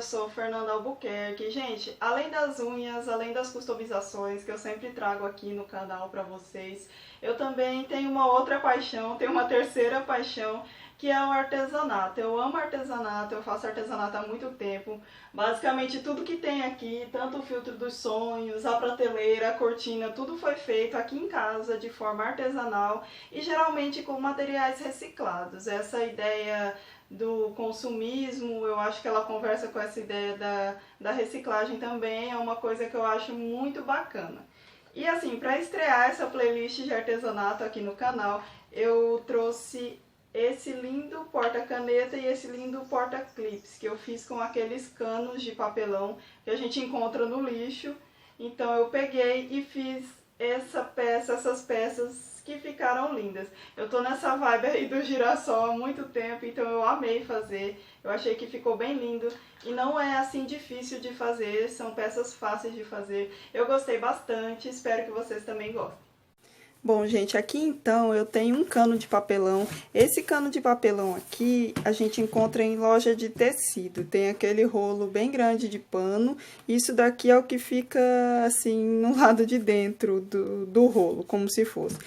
eu sou Fernanda Albuquerque. Gente, além das unhas, além das customizações que eu sempre trago aqui no canal pra vocês, eu também tenho uma outra paixão, tenho uma terceira paixão, que é o artesanato. Eu amo artesanato, eu faço artesanato há muito tempo. Basicamente tudo que tem aqui, tanto o filtro dos sonhos, a prateleira, a cortina, tudo foi feito aqui em casa de forma artesanal e geralmente com materiais reciclados. Essa ideia do consumismo, eu acho que ela conversa com essa ideia da reciclagem também, é uma coisa que eu acho muito bacana. E assim, para estrear essa playlist de artesanato aqui no canal, eu trouxe esse lindo porta-caneta e esse lindo porta-clips, que eu fiz com aqueles canos de papelão que a gente encontra no lixo. Então eu peguei e fiz essas peças que ficaram lindas. Eu tô nessa vibe aí do girassol há muito tempo, então eu amei fazer. Eu achei que ficou bem lindo e não é assim difícil de fazer, são peças fáceis de fazer. Eu gostei bastante, espero que vocês também gostem. Bom, gente, aqui então eu tenho um cano de papelão. Esse cano de papelão aqui a gente encontra em loja de tecido. Tem aquele rolo bem grande de pano. Isso daqui é o que fica assim no lado de dentro do rolo, como se fosse.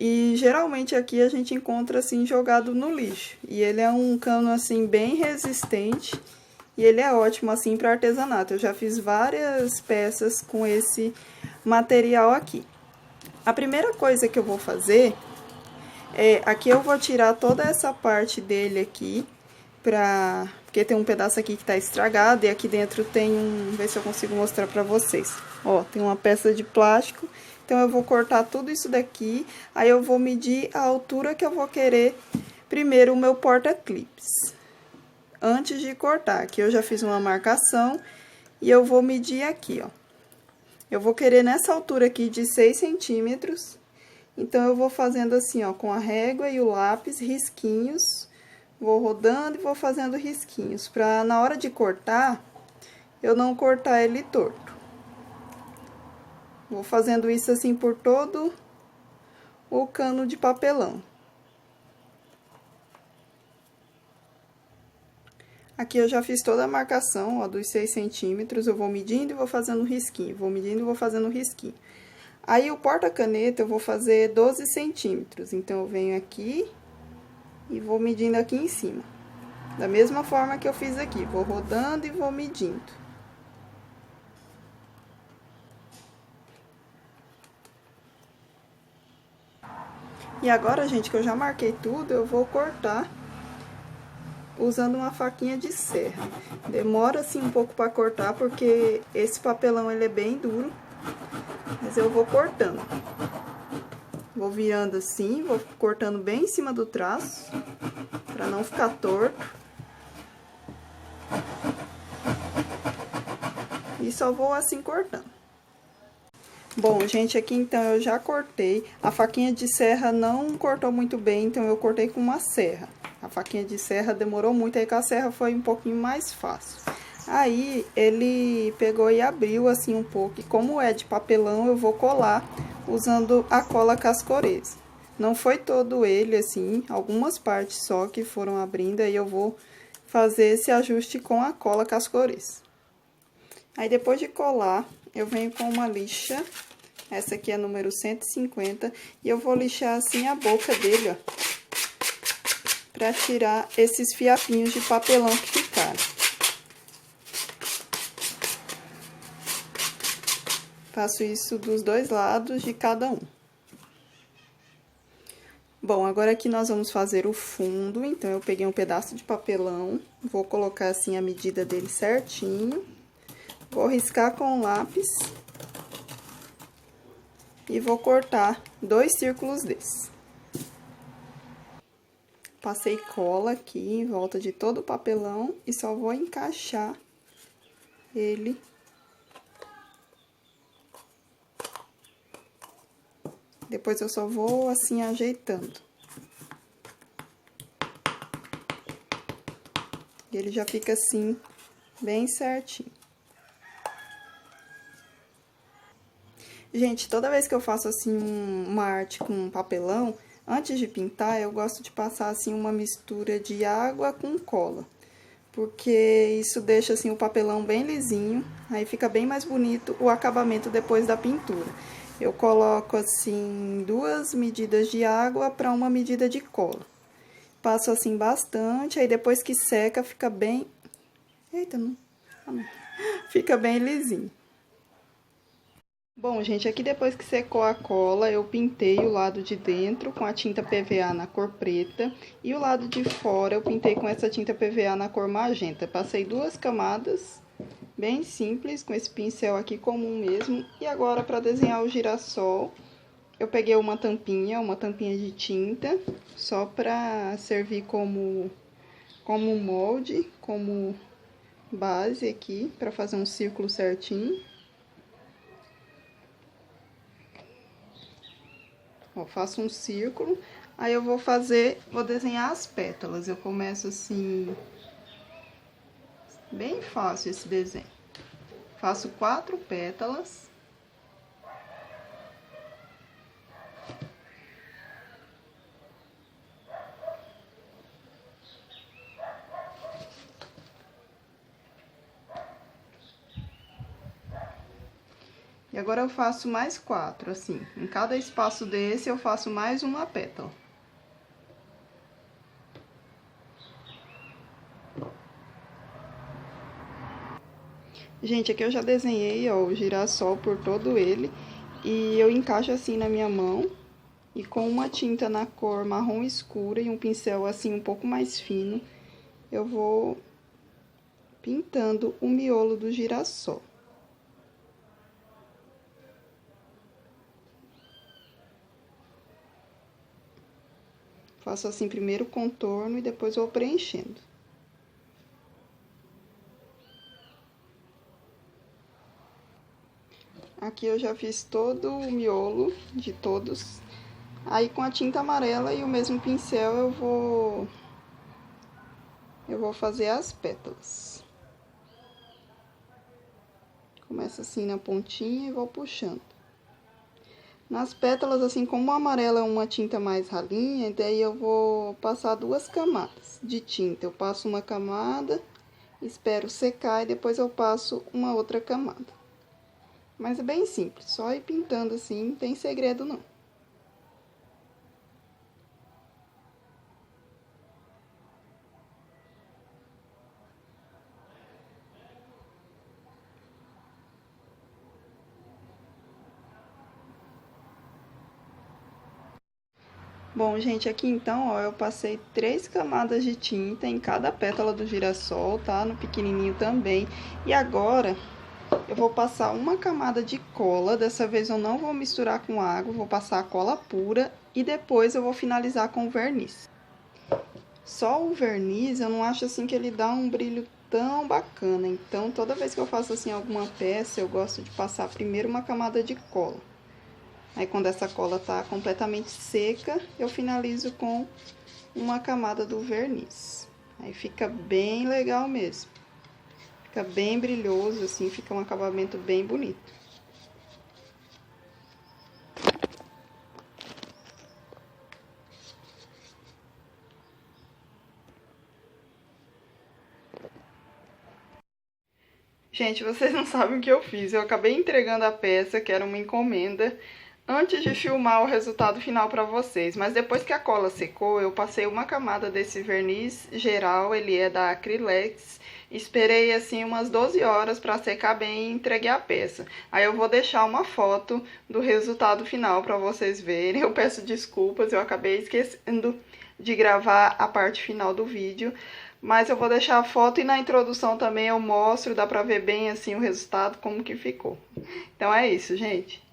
E geralmente aqui a gente encontra assim jogado no lixo. E ele é um cano assim bem resistente e ele é ótimo assim para artesanato. Eu já fiz várias peças com esse material aqui. A primeira coisa que eu vou fazer é, aqui eu vou tirar toda essa parte dele aqui, porque tem um pedaço aqui que tá estragado e aqui dentro tem um, ver se eu consigo mostrar pra vocês. Ó, tem uma peça de plástico, então eu vou cortar tudo isso daqui, aí eu vou medir a altura que eu vou querer primeiro o meu porta-clips. Antes de cortar, aqui eu já fiz uma marcação e eu vou medir aqui, ó. Eu vou querer nessa altura aqui de 6 centímetros, então eu vou fazendo assim, ó, com a régua e o lápis, risquinhos, vou rodando e vou fazendo risquinhos, pra na hora de cortar, eu não cortar ele torto. Vou fazendo isso assim por todo o cano de papelão. Aqui eu já fiz toda a marcação, ó, dos 6 centímetros, eu vou medindo e vou fazendo risquinho, vou medindo e vou fazendo risquinho. Aí, o porta-caneta eu vou fazer 12 centímetros, então eu venho aqui e vou medindo aqui em cima. Da mesma forma que eu fiz aqui, vou rodando e vou medindo. E agora, gente, que eu já marquei tudo, eu vou cortar usando uma faquinha de serra. Demora assim um pouco para cortar, porque esse papelão ele é bem duro, mas eu vou cortando. Vou virando assim, vou cortando bem em cima do traço, para não ficar torto. E só vou assim cortando. Bom, gente, aqui então eu já cortei. A faquinha de serra não cortou muito bem, então eu cortei com uma serra. A faquinha de serra demorou muito, aí com a serra foi um pouquinho mais fácil. Aí, ele pegou e abriu assim um pouco, e como é de papelão, eu vou colar usando a cola Cascoreza. Não foi todo ele assim, algumas partes só que foram abrindo, aí eu vou fazer esse ajuste com a cola Cascoreza. Aí, depois de colar, eu venho com uma lixa, essa aqui é número 150, e eu vou lixar assim a boca dele, ó, pra tirar esses fiapinhos de papelão que ficaram. Faço isso dos dois lados de cada um. Bom, agora aqui nós vamos fazer o fundo, então eu peguei um pedaço de papelão, vou colocar assim a medida dele certinho, vou riscar com o lápis e vou cortar 2 círculos desses. Passei cola aqui em volta de todo o papelão e só vou encaixar ele. Depois eu só vou assim ajeitando. E ele já fica assim, bem certinho. Gente, toda vez que eu faço assim uma arte com papelão, antes de pintar, eu gosto de passar assim uma mistura de água com cola. porque isso deixa assim o papelão bem lisinho, aí fica bem mais bonito o acabamento depois da pintura. Eu coloco assim 2 medidas de água para 1 medida de cola. Passo assim bastante, aí depois que seca fica bem... Eita, não... Fica bem lisinho. Bom, gente, aqui depois que secou a cola, eu pintei o lado de dentro com a tinta PVA na cor preta e o lado de fora eu pintei com essa tinta PVA na cor magenta. Passei 2 camadas, bem simples, com esse pincel aqui comum mesmo. E agora, para desenhar o girassol, eu peguei uma tampinha de tinta, só para servir como molde, como base aqui, para fazer um círculo certinho. Ó, faço um círculo, aí eu vou desenhar as pétalas. Eu começo assim, bem fácil esse desenho. Faço 4 pétalas. E agora eu faço mais 4, assim. Em cada espaço desse eu faço mais uma pétala. Gente, aqui eu já desenhei, ó, o girassol por todo ele. E eu encaixo assim na minha mão. E com uma tinta na cor marrom escura e um pincel assim um pouco mais fino, eu vou pintando o miolo do girassol. Faço assim primeiro o contorno e depois vou preenchendo. Aqui eu já fiz todo o miolo de todos. Aí com a tinta amarela e o mesmo pincel eu vou fazer as pétalas. Começo assim na pontinha e vou puxando. Nas pétalas, assim, como o amarelo é uma tinta mais ralinha, daí eu vou passar 2 camadas de tinta. Eu passo uma camada, espero secar e depois eu passo uma outra camada. Mas é bem simples, só ir pintando assim, não tem segredo não. Bom, gente, aqui então, ó, eu passei 3 camadas de tinta em cada pétala do girassol, tá? No pequenininho também. E agora, eu vou passar uma camada de cola. Dessa vez eu não vou misturar com água, vou passar a cola pura e depois eu vou finalizar com o verniz. Só o verniz, eu não acho assim que ele dá um brilho tão bacana. Então, toda vez que eu faço assim alguma peça, eu gosto de passar primeiro uma camada de cola. Aí, quando essa cola tá completamente seca, eu finalizo com uma camada do verniz. Aí, fica bem legal mesmo. Fica bem brilhoso, assim, fica um acabamento bem bonito. Gente, vocês não sabem o que eu fiz. Eu acabei entregando a peça, que era uma encomenda, antes de filmar o resultado final para vocês. Mas depois que a cola secou, eu passei uma camada desse verniz geral, ele é da Acrylex. Esperei assim umas 12 horas para secar bem e entreguei a peça. Aí eu vou deixar uma foto do resultado final para vocês verem. Eu peço desculpas, eu acabei esquecendo de gravar a parte final do vídeo. Mas eu vou deixar a foto e na introdução também eu mostro, dá pra ver bem assim o resultado, como que ficou. Então é isso, gente.